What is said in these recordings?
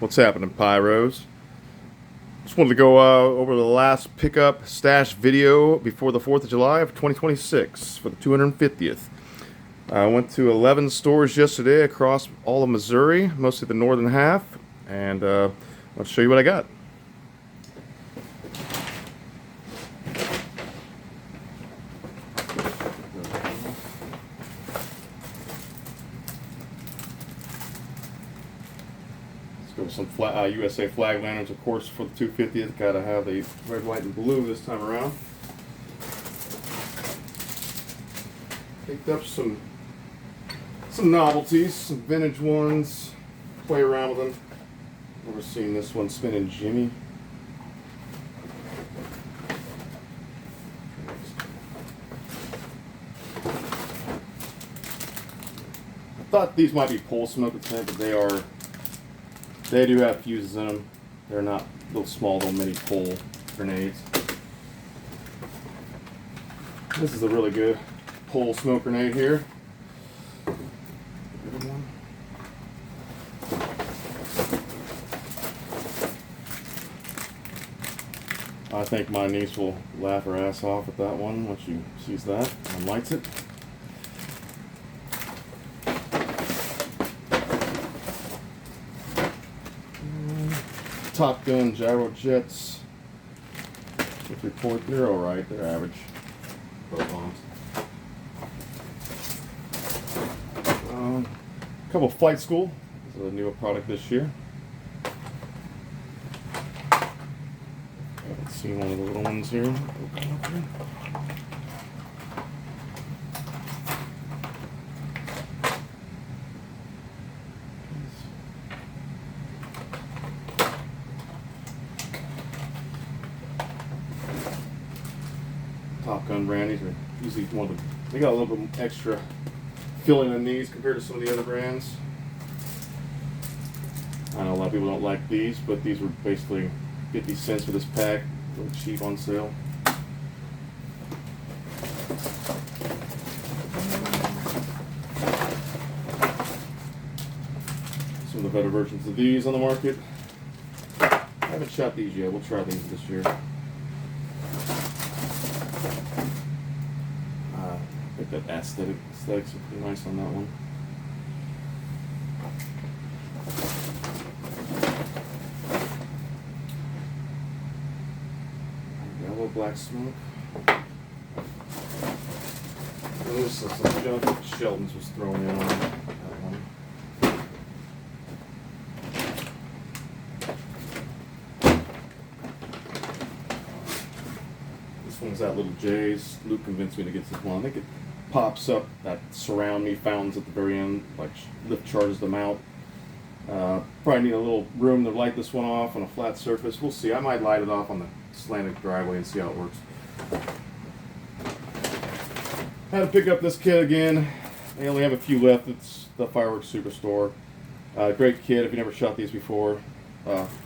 What's happening, Pyros? Just wanted to go over the last pickup stash video before the 4th of July of 2026 for the 250th. I went to 11 stores yesterday across all of Missouri, mostly the northern half, and I'll show you what I got. Some USA flag lanterns, of course, for the 250th. Got to have the red, white, and blue this time around. Picked up some novelties, some vintage ones. Play around with them. Never seen this one, Spinning Jimmy. I thought these might be pole smoke attempt, but they do have fuses in them. They're not little small, little mini pole grenades. This is a really good pole smoke grenade here. Good one. I think my niece will laugh her ass off at that one once she sees that and lights it. Top Gun Gyrojets. 3.0, they're alright, they're average. Both bombs. A couple of Flight School. This is a newer product this year. Haven't seen one of the little ones here. Top Gun brandies are usually one of the, they got a little bit extra filling in these compared to some of the other brands. I know a lot of people don't like these, but these were basically 50 cents for this pack, really cheap on sale. Some of the better versions of these on the market. I haven't shot these yet, we'll try these this year. I think that aesthetics are pretty nice on that one. Yellow black smoke. And this is some junk that Sheldon's was throwing in on that one. This one's that little J's. Luke convinced me to get this one. I think it pops up that surround me fountains at the very end, like lift charges them out. Probably need a little room to light this one off on a flat surface. We'll see. I might light it off on the slanted driveway and see how it works. Had to pick up this kit again. They only have a few left. It's the Fireworks Superstore. Great kit if you never shot these before.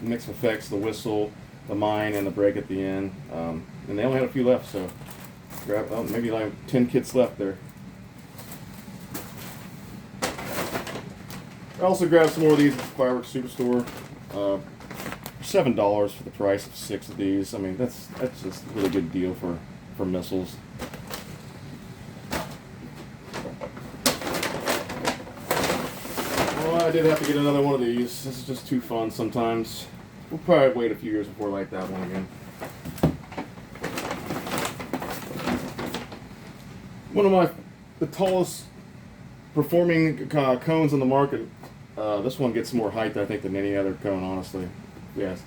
Mix effects, the whistle, the mine, and the brake at the end. And they only had a few left, so grab, maybe like 10 kits left there. I also grabbed some more of these at the Fireworks Superstore. $7 for the price of 6 of these. I mean, that's just a really good deal for missiles. Well, I did have to get another one of these. This is just too fun sometimes. We'll probably wait a few years before I light that one again. One of the tallest performing cones on the market. This one gets more height, I think, than any other cone, honestly. Yes.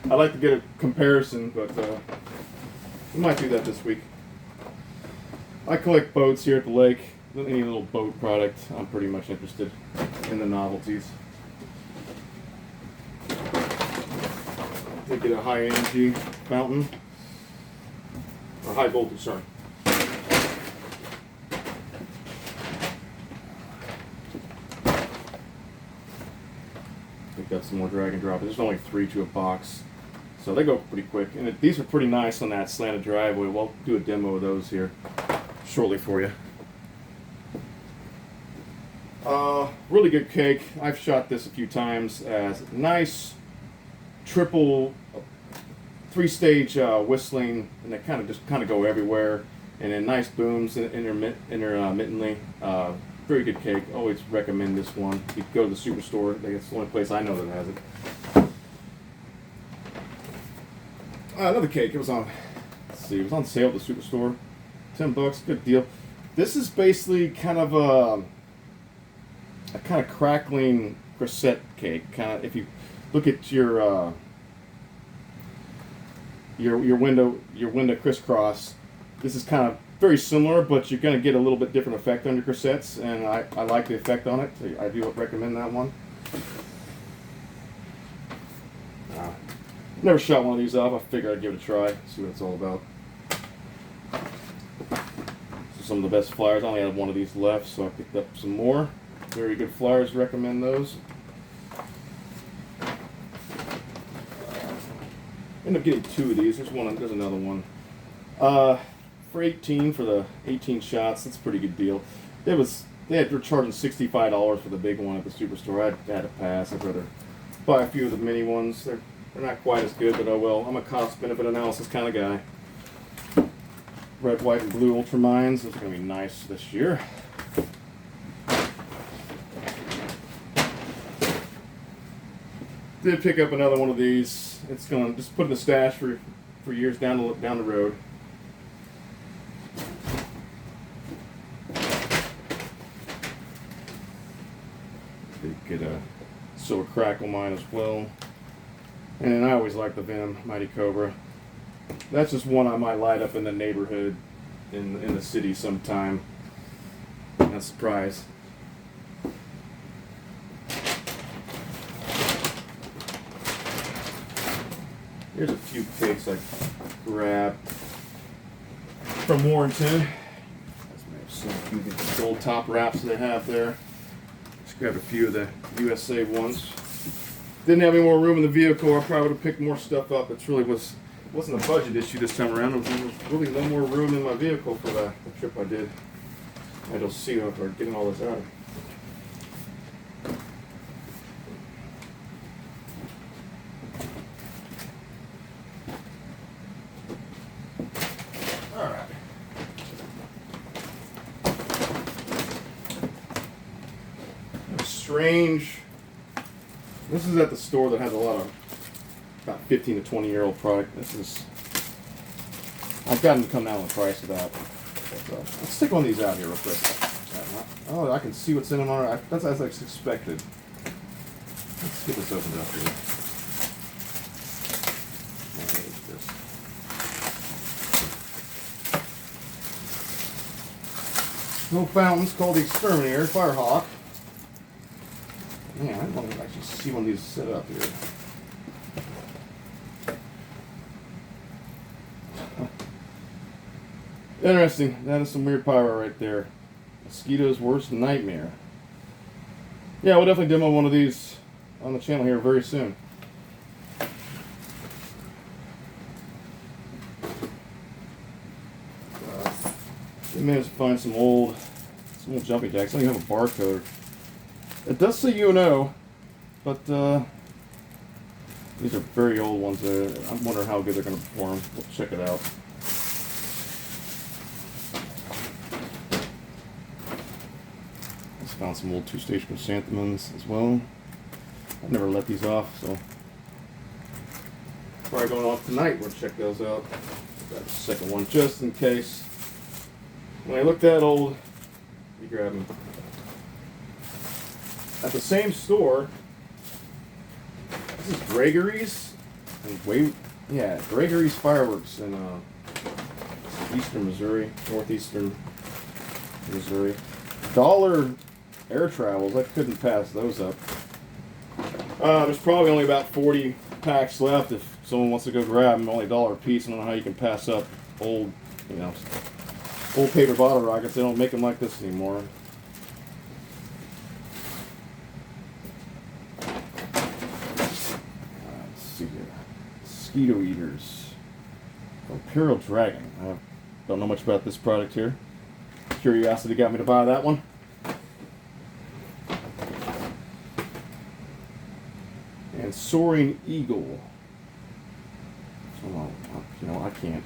I'd like to get a comparison, but we might do that this week. I collect boats here at the lake. Any little boat product, I'm pretty much interested in the novelties. They get a high energy fountain, or high voltage, sorry. Got some more drag and drop. There's only 3 to a box, so they go pretty quick. And these are pretty nice on that slanted driveway. We'll do a demo of those here shortly for you. Really good cake. I've shot this a few times as nice triple, three-stage whistling, and they kind of go everywhere, and then nice booms intermittently. Very good cake. Always recommend this one. You go to the Superstore. I think it's the only place I know that has it. Another cake. It was on. Let's see. It was on sale at the Superstore. $10. Good deal. This is basically kind of a kind of crackling grisette cake. Kind of, if you look at your window crisscross, this is kind of very similar, but you're going to get a little bit different effect on your grisettes, and I like the effect on it. So I do recommend that one. Never shot one of these off. I figured I'd give it a try, see what it's all about. So some of the best flyers. I only had one of these left, so I picked up some more. Very good flyers. Recommend those. End up getting two of these. There's another one. For 18 for the 18 shots, that's a pretty good deal. They were charging $65 for the big one at the Superstore. I had to pass. I'd rather buy a few of the mini ones. They're not quite as good, but oh well. I'm a cost-benefit analysis kind of guy. Red, white, and blue Ultramines. Those are going to be nice this year. Did pick up another one of these. It's going to just put in the stash for years down the road. Did get a Silver Crackle mine as well. And then I always like the Venom Mighty Cobra. That's just one I might light up in the neighborhood in the city sometime. Not a surprise. Here's a few cakes I grabbed from Warrenton. That's some few gold top wraps they have there. Just grabbed a few of the USA ones. Didn't have any more room in the vehicle. I probably would have picked more stuff up. It wasn't a budget issue this time around. There was really no more room in my vehicle for the trip I did. I don't see if I'm getting all this out. All right. Strange. This is at the store that has a lot of about 15 to 20-year-old product. I've gotten to come down on the price of that. But, let's stick one of these out here real quick. Oh, I can see what's in them already. That's as I expected. Let's get this opened up here. Little fountains called the Exterminator Firehawk. Man, I want to actually see one of these set up here. Interesting. That is some weird pyro right there. Mosquito's worst nightmare. Yeah, we'll definitely demo one of these on the channel here very soon. I managed to find some old jumping jacks. I don't even have a barcode. It does say UNO, but these are very old ones. I'm wondering how good they're going to perform. We'll check it out. Just found some old two-stage chrysanthemums as well. I've never let these off, so probably going off tonight. We'll check those out. Got a second one just in case. When I look that old, you grab them. At the same store, this is Gregory's, Gregory's Fireworks in eastern Missouri, northeastern Missouri. Dollar Air Travels, I couldn't pass those up. There's probably only about 40 packs left if someone wants to go grab them, only $1 a piece. I don't know how you can pass up old paper bottle rockets. They don't make them like this anymore. Mosquito Eaters. Imperial Dragon. I don't know much about this product here. Curiosity got me to buy that one. and Soaring Eagle. So, I can't.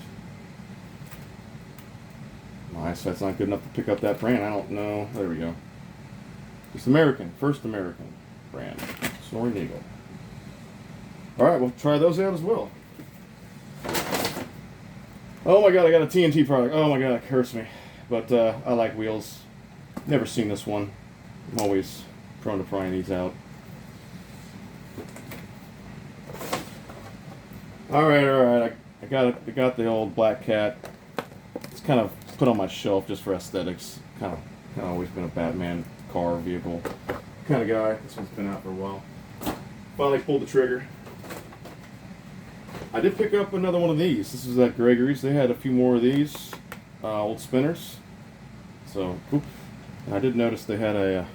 My eyesight's not good enough to pick up that brand. I don't know. There we go. Just American, first American brand, Soaring Eagle. All right, we'll try those out as well. Oh my God, I got a TNT product. Oh my God, that hurts me. But I like wheels. Never seen this one. I'm always prone to prying these out. All right. I got the old Black Cat. It's kind of put on my shelf just for aesthetics. Kind of always been a Batman car vehicle kind of guy. This one's been out for a while. Finally pulled the trigger. I did pick up another one of these. This was at Gregory's. They had a few more of these old spinners. So, oops. And I did notice they had a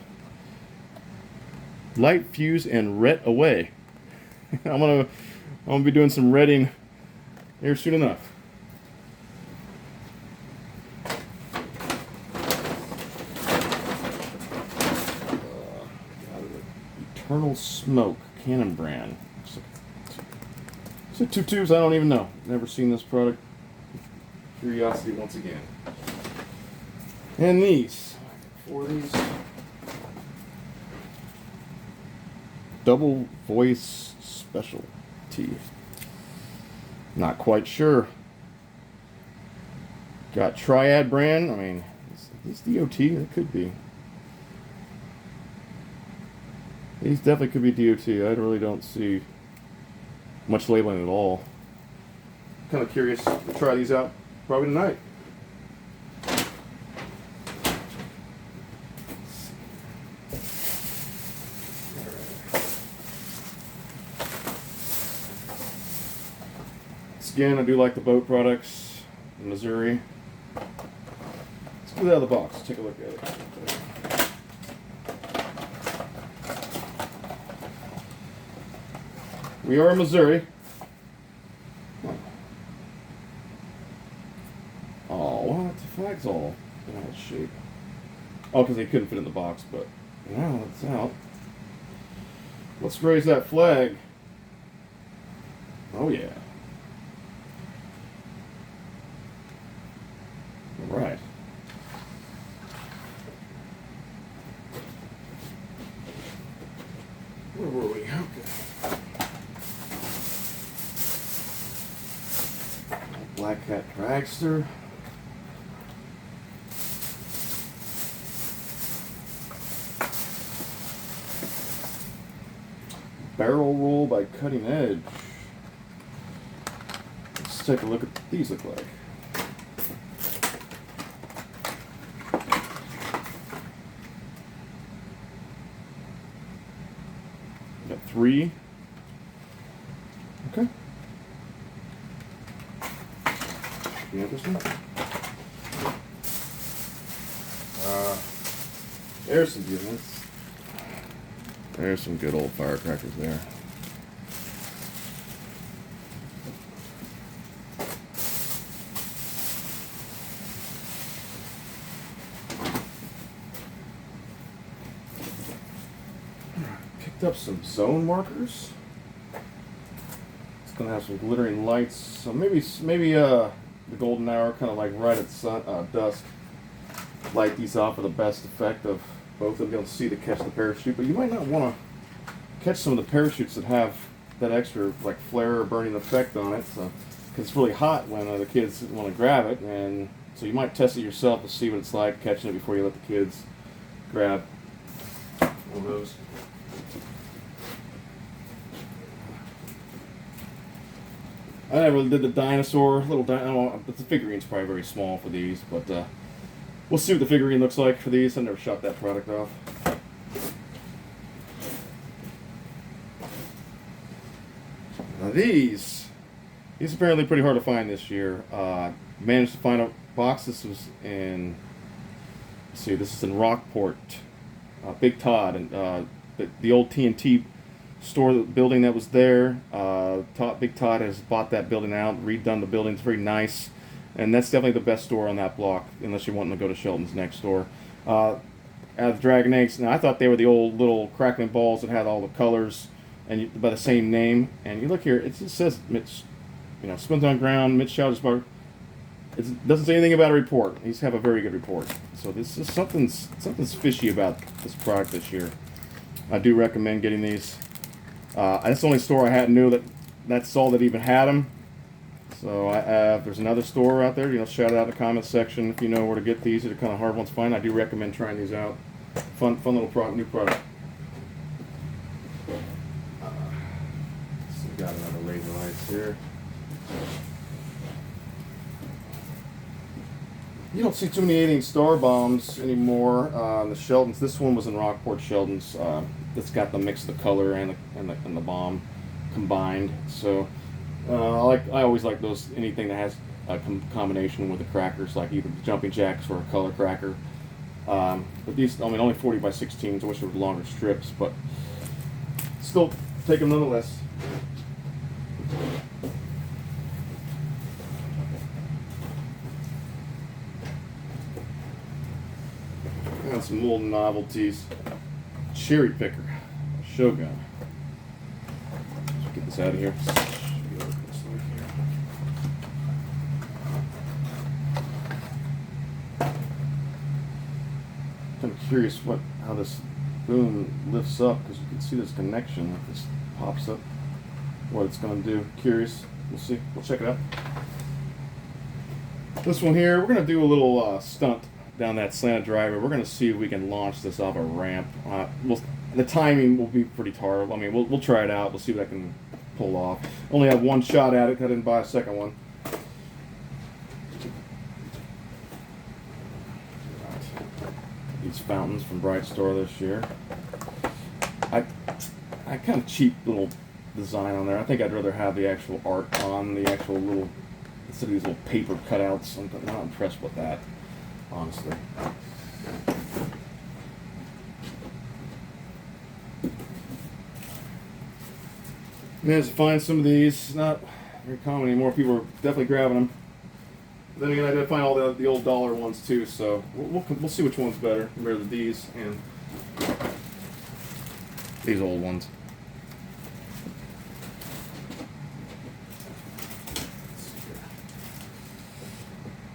light fuse and ret away. I'm gonna be doing some retting here soon enough. Eternal Smoke Cannon brand. Is it 2 tubes? I don't even know. Never seen this product. Curiosity once again. And these. 4 of these. Double Voice Specialty. Not quite sure. Got Triad brand. I mean, is these DOT? It could be. These definitely could be DOT. I really don't see much labeling at all. Kind of curious to try these out probably tonight. Again, I do like the boat products in Missouri. Let's get it out of the box. Take a look at it. We are in Missouri. Oh, what? The flag's all in out of shape. Oh, because they couldn't fit in the box, but now it's out. Let's raise that flag. Oh, yeah. All right. Where were we? Okay. Black Cat Dragster. Barrel Roll by Cutting Edge. Let's take a look at what these look like. Got 3. Okay. You have this one? There's some good ones. There's some good old firecrackers there. Picked up some zone markers. It's gonna have some glittering lights. So maybe the golden hour, kind of like right at dusk. Light these off for the best effect of both of them. You'll see to catch the parachute, but you might not want to catch some of the parachutes that have that extra like flare or burning effect on it. So, because it's really hot when the kids want to grab it, and so you might test it yourself to see what it's like catching it before you let the kids grab one of those. I never did the dinosaur, but the figurine's probably very small for these, but we'll see what the figurine looks like for these. I never shot that product off. Now these apparently pretty hard to find this year. Managed to find a box. This was in, let's see, this is in Rockport. Big Todd, and the old TNT store building that was there. Big Todd has bought that building out, redone the building. It's very nice, and that's definitely the best store on that block, unless you're wanting to go to Shelton's next door. At the Dragon Eggs, now I thought they were the old little crackling balls that had all the colors and by the same name. And you look here, it just says Mitch, spins on ground, Mitch Chavez Bar. It doesn't say anything about a report. He's have a very good report. So this is something's fishy about this product this year. I do recommend getting these. That's the only store I knew that's all that even had them. So if there's another store out there, shout it out in the comments section if you know where to get these. They're kind of hard ones to find. I do recommend trying these out. Fun little product, new product. So we got another laser lights here. You don't see too many 8-inch star bombs anymore. The Sheldons. This one was in Rockport Sheldons. It's got the mix of the color and the bomb combined. So I always like those. Anything that has a combination with the crackers, like either the jumping jacks or a color cracker. But these, only 40 by 16s. I wish there were longer strips, but still take them nonetheless. Got some old novelties. Cherry picker, Shogun. Let's get this out of here. Kind of curious how this boom lifts up, because you can see this connection. If this pops up, what it's going to do. Curious. We'll see. We'll check it out. This one here, we're going to do a little stunt down that slanted driveway. We're going to see if we can launch this off a ramp. The timing will be pretty hard. We'll try it out. We'll see what I can pull off. Only have one shot at it. I didn't buy a second one. These fountains from Bright Store this year. I kind of cheap little design on there. I think I'd rather have the actual art on the actual little, instead of these little paper cutouts. I'm not impressed with that, honestly. Managed to find some of these. Not very common anymore. People are definitely grabbing them. But then again, I did find all the old dollar ones too. So we'll see which one's better compared to these and these old ones.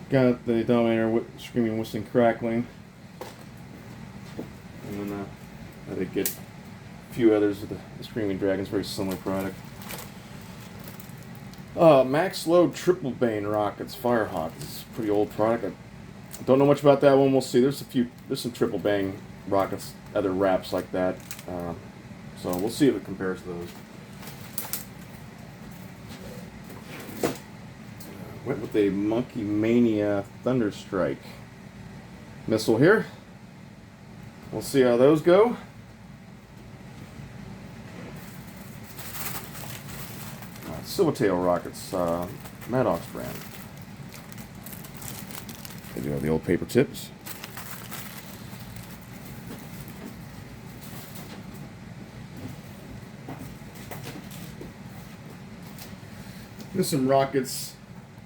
Got the Dominator Screaming, Whistling, Crackling. And then I did get a few others of the Screaming Dragons, very similar product. Max Load Triple Bane Rockets Firehawk. This is a pretty old product. I don't know much about that one. We'll see. There's some Triple Bane rockets, other wraps like that. So we'll see if it compares to those. Went with a Monkey Mania Thunderstrike missile here. We'll see how those go. Silvertail rockets, Maddox brand. They do have the old paper tips. There's some rockets.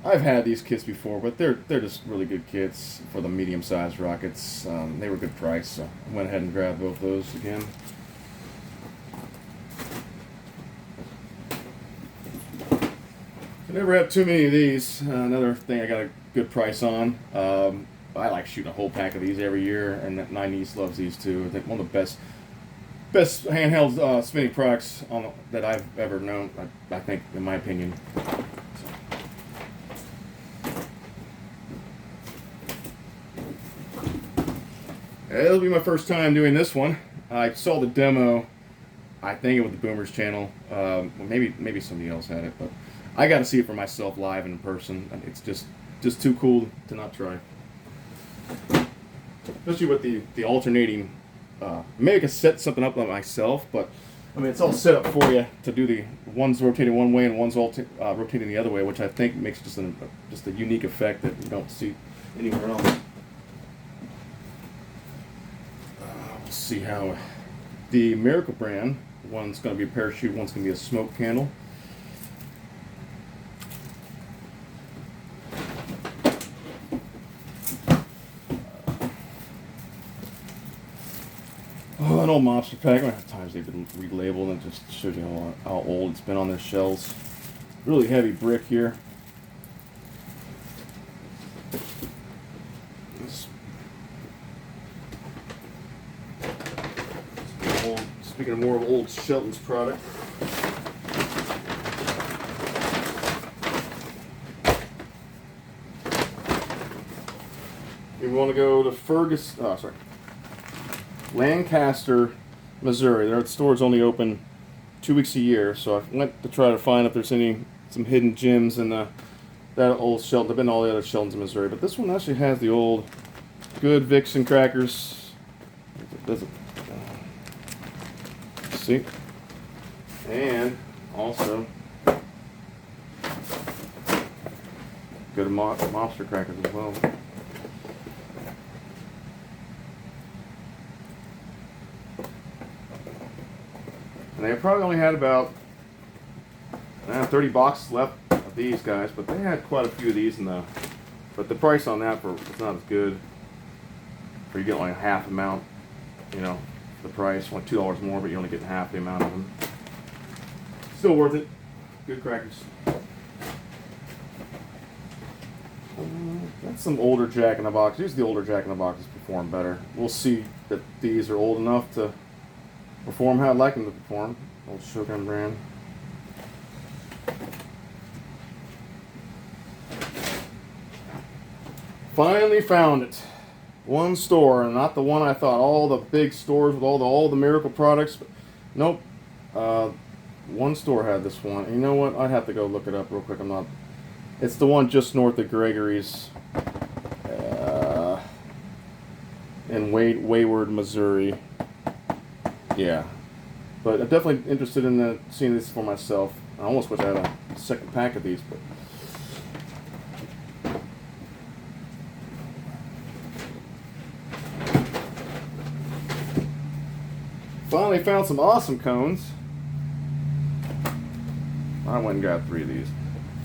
I've had these kits before, but they're just really good kits for the medium-sized rockets. They were a good price, so I went ahead and grabbed both those again. I never have too many of these. Another thing I got a good price on. I like shooting a whole pack of these every year, and my niece loves these too. I think one of the best handheld spinning products that I've ever known. I think, in my opinion. It'll be my first time doing this one. I saw the demo. I think it was the Boomers channel. Maybe somebody else had it, but I got to see it for myself live and in person. It's just too cool to not try. Especially with the alternating. Maybe I could set something up on myself, but it's all set up for you to do the one's rotating one way and one's rotating the other way, which I think makes just a unique effect that you don't see anywhere else. We'll see how the Miracle brand. One's going to be a parachute, one's going to be a smoke candle. An old monster pack. How many times they've been relabeled, and it just shows you how old it's been on their shelves. Really heavy brick here. Speaking of more of old Shelton's product. We want to go to Lancaster, Missouri. Their store's only open 2 weeks a year, so I went to try to find if there's some hidden gems in that old Shelton. I've been to all the other Sheltons in Missouri, but this one actually has the old good Vixen crackers. Does it? See, and also good monster crackers as well. And they probably only had about 30 boxes left of these guys, but they had quite a few of these but the price on that it's not as good. For you get like half amount, the price, like $2 more, but you're only getting half the amount of them. Still worth it. Good crackers. That's some older Jack in the Box. Usually the older Jack in the Boxes perform better. We'll see that these are old enough to perform how I'd like them to perform. Old Shogun brand. Finally found it. One store, and not the one I thought. All the big stores with all the miracle products. But nope. One store had this one. And you know what? I'd have to go look it up real quick. It's the one just north of Gregory's in Wayward, Missouri. Yeah. But I'm definitely interested in seeing this for myself. I almost wish I had a second pack of these, but finally found some awesome cones. I went and got 3 of these.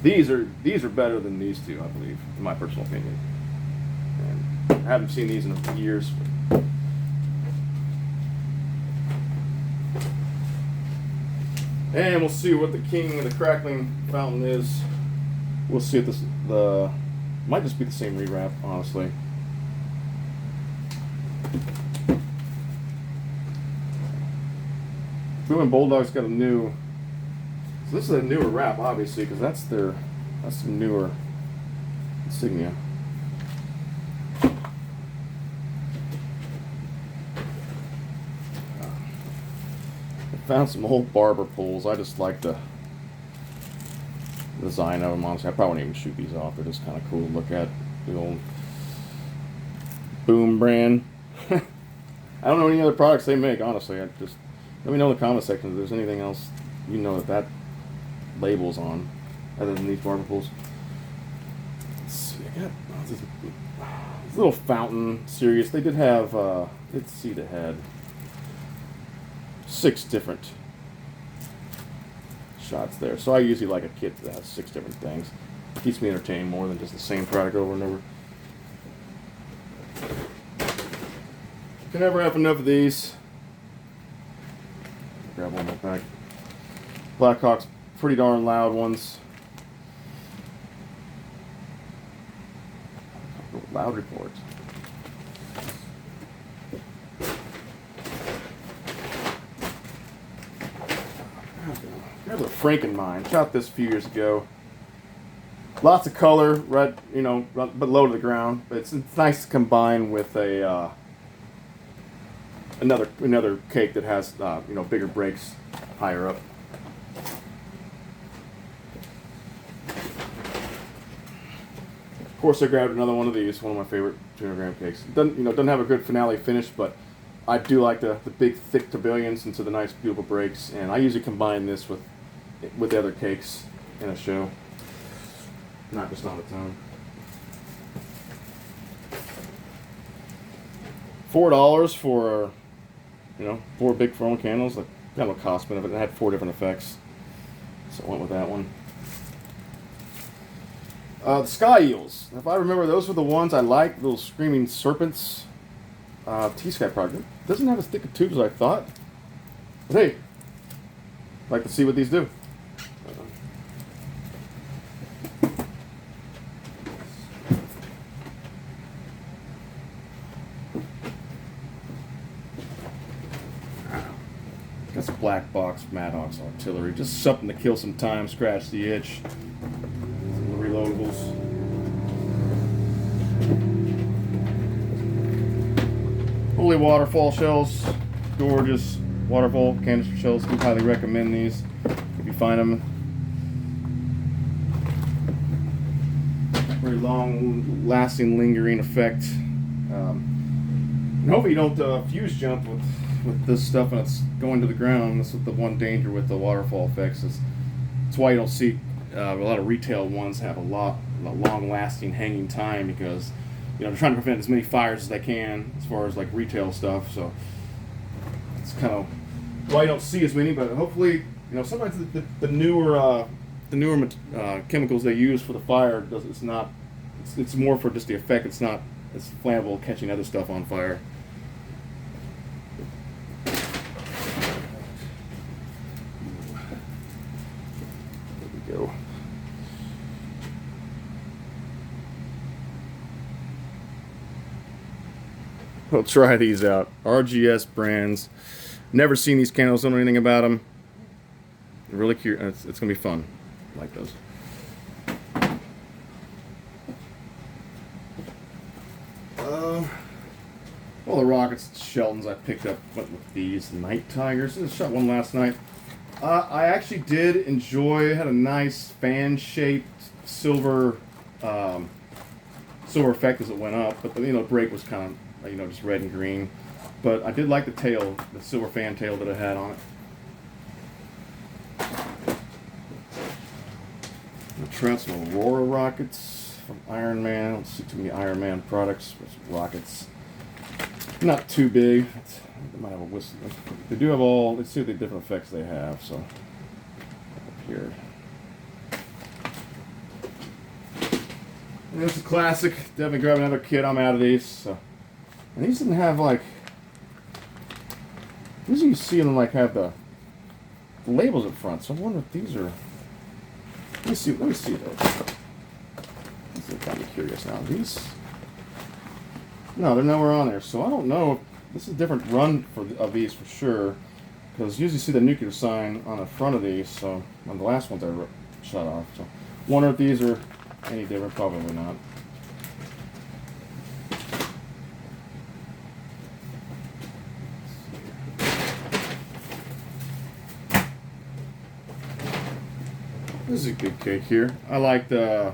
These are better than these two, I believe, in my personal opinion. And I haven't seen these in years. And we'll see what the king of the crackling fountain is. We'll see if might just be the same rewrap, honestly. Boom and Bulldog's got a new. So this is a newer wrap, obviously, because that's some newer insignia. I found some old barber poles. I just like the design of them, honestly. I probably wouldn't even shoot these off. They're just kind of cool to look at. The old Boom brand. I don't know any other products they make, honestly. Let me know in the comment section if there's anything else that label's on other than these barber poles. Let's see, I got this little fountain series. They did have, let's see, they had 6 different shots there. So I usually like a kit that has 6 different things. Keeps me entertained more than just the same product over and over. Can never have enough of these. Grab one more pack. Blackhawk's pretty darn loud ones. Loud report. There's a Frankenmine. Shot this a few years ago. Lots of color, red, but low to the ground. But it's nice to combine with another cake that has bigger breaks higher up. Of course, I grabbed another one of these, one of my favorite 200-gram cakes. Doesn't have a good finale finish, but I do like the big, thick tourbillons into the nice, beautiful breaks, and I usually combine this with the other cakes in a show, not just on its own. $4 for 4 big foam candles. Like, got no cost benefit. It had 4 different effects, so I went with that one. The Sky Eels. If I remember, those were the ones I liked. Little screaming serpents. T-Sky product. Doesn't have as thick of tubes as I thought. But hey, I'd like to see what these do. That's black box Maddox artillery. Just something to kill some time, scratch the itch. Some reloadables. Holy waterfall shells. Gorgeous waterfall canister shells. We highly recommend these if you find them. Very long, lasting, lingering effect. And hopefully you don't fuse jump with this stuff and it's going to the ground. That's what the one danger with the waterfall effects is. That's why you don't see a lot of retail ones have a long-lasting hanging time, because they're trying to prevent as many fires as they can as far as like retail stuff. So it's kind of why you don't see as many. But hopefully, sometimes the newer chemicals they use for the fire it's not. It's more for just the effect. It's not as flammable, catching other stuff on fire. Go. We'll try these out. RGS brands. Never seen these candles. Don't know anything about them. Really curious. It's gonna be fun. I like those. Well, the Rockets, Sheltons I picked up. Went with these Night Tigers. I shot one last night. I actually did enjoy. Had a nice fan-shaped silver effect as it went up, but the break was kind of just red and green. But I did like the tail, the silver fan tail that it had on it. The Trent, some Aurora rockets from Iron Man. I don't see too many Iron Man products. Rockets, not too big. They might have a whistle. They do have all. Let's see the different effects they have. So up here. And it's a classic. Definitely grab another kit. I'm out of these. So. And these didn't have like. Usually you see them like have the labels up front. So I wonder if these are. Let me see those. I'm kind of curious now. These. No, they're nowhere on there. So I don't know if this is a different run of these for sure. Because you usually see the nuclear sign on the front of these. So on the last ones I shut off. So wonder if these are any different. Probably not. This is a good cake here. I like the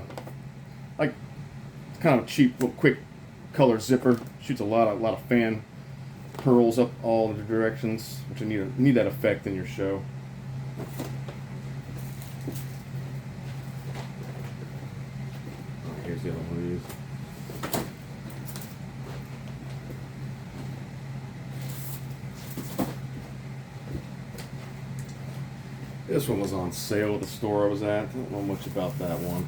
kind of cheap, little quick color zipper. Shoots a lot of fan pearls up all the directions, which you need that effect in your show. Here's the other one of these. This one was on sale at the store I was at. I don't know much about that one.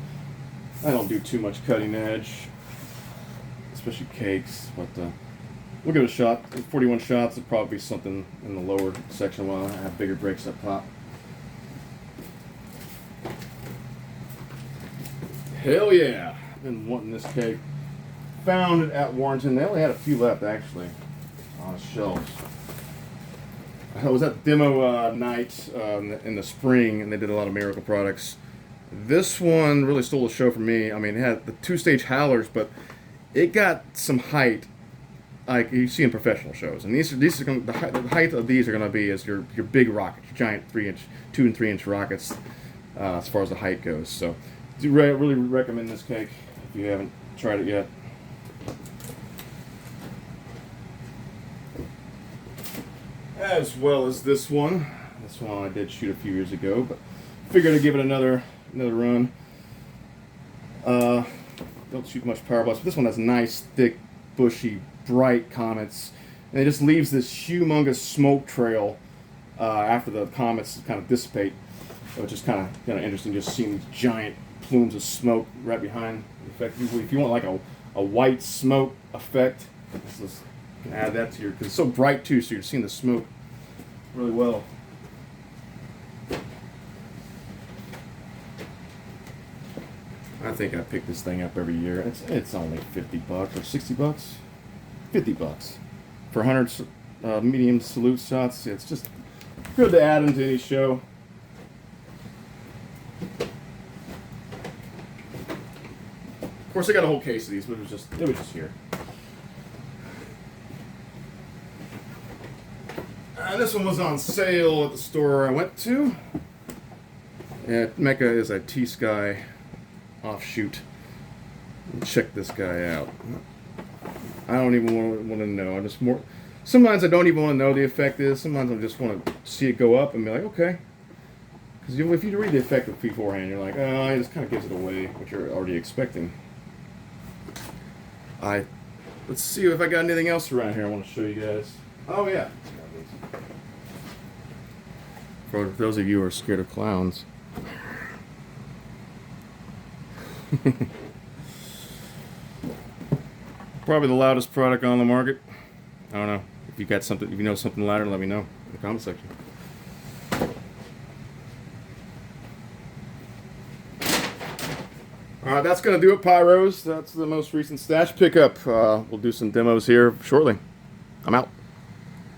I don't do too much cutting edge, especially cakes, but we'll give it a shot. 41 shots, it'll probably be something in the lower section while I have bigger breaks up top. Hell yeah! I've been wanting this cake. Found it at Warrenton. They only had a few left actually on the shelves. I was at demo night in the spring, and they did a lot of Miracle products. This one really stole the show for me. I mean, it had the two-stage howlers, but it got some height, like you see in professional shows. And these are going the height of these are going to be as your big rockets, your giant 2 and 3 inch rockets, as far as the height goes. So, do really recommend this cake if you haven't tried it yet. As well as this one. This one I did shoot a few years ago, but figured I'd give it another run. Don't shoot much power blasts, but this one has nice, thick, bushy, bright comets, and it just leaves this humongous smoke trail after the comets kind of dissipate. So it's just kind of interesting, just seeing these giant plumes of smoke right behind the effect. Usually, if you want like a white smoke effect, this is You can add that to your, because it's so bright too, so you're seeing the smoke really well. I think I pick this thing up every year. It's only $50 or $60, $50 for 100 medium salute shots. It's just good to add into any show. Of course, I got a whole case of these, but it was just here. This one was on sale at the store I went to. Mecca is a T-Sky offshoot. Check this guy out. I don't even want to know. I just more. Sometimes I don't even want to know the effect is. Sometimes I just want to see it go up and be like, okay. Because if you read the effect beforehand, you're like, oh, it just kind of gives it away what you're already expecting. Let's see if I got anything else around here I want to show you guys. Oh yeah. For those of you who are scared of clowns. Probably the loudest product on the market. I don't know. If you got something, if you know something louder, let me know in the comment section. Alright, that's going to do it, Pyros. That's the most recent stash pickup. We'll do some demos here shortly. I'm out.